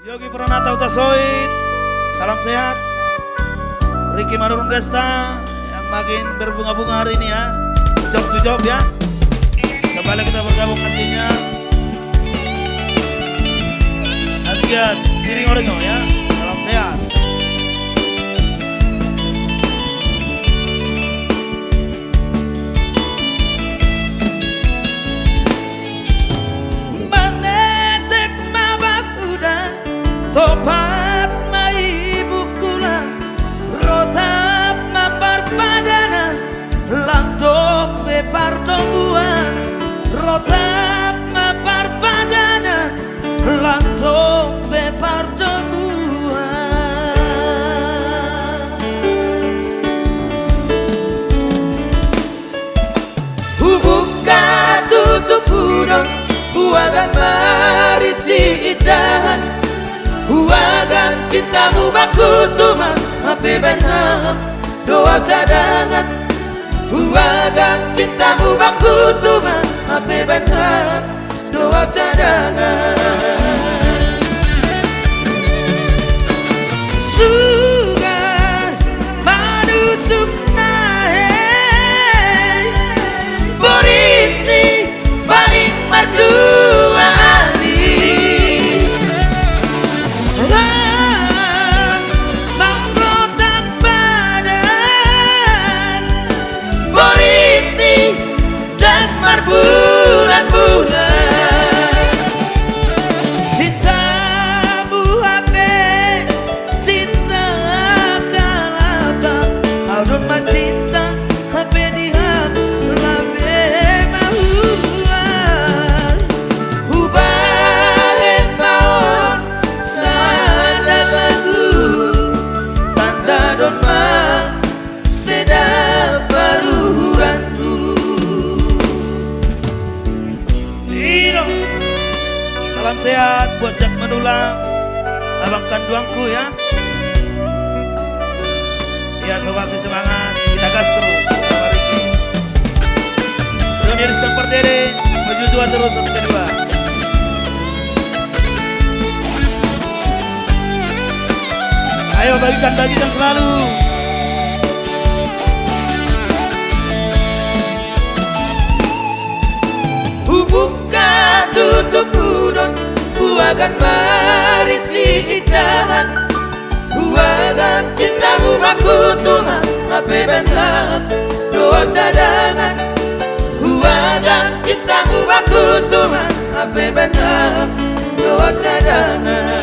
Yogi Pranata Utasoid, salam sehat. Ricky Manurung Desta yang makin berbunga-bunga hari ini ya. Job to job ya. Kembali kita bergabung nantinya. Agiat Siring Orengo ya. Salam sehat. Topat ma ibu kula rotap ma parpadana langdong be pardombuan rotap ma parpadana langdong be pardombuan hubuka tutup udon buagan marisi idahan Huagan cintamu bakutuman Hape benham doa cadangan Huagan cintamu bakutuman Hape benham doa cadangan Suga manusuk nahe Boriti paling merdua bulan-bulan cintamu hape cinta kalapa audun cinta hape diham labe mahuan hubalen maon sada lagu tanda don mang sedap baruhuranku Salam sehat buat Jak Menulang, abang kanduangku ya. Ya sobat semangat, kita gas terus. Junior Stempar Dede, maju dua terus satu kedua. Ayo bagikan selalu. Tutup udon Huagan marisi idahan Huagan cintamu bakutuman Hape benham doa cadangan Huagan cintamu bakutuman Hape benham doa cadangan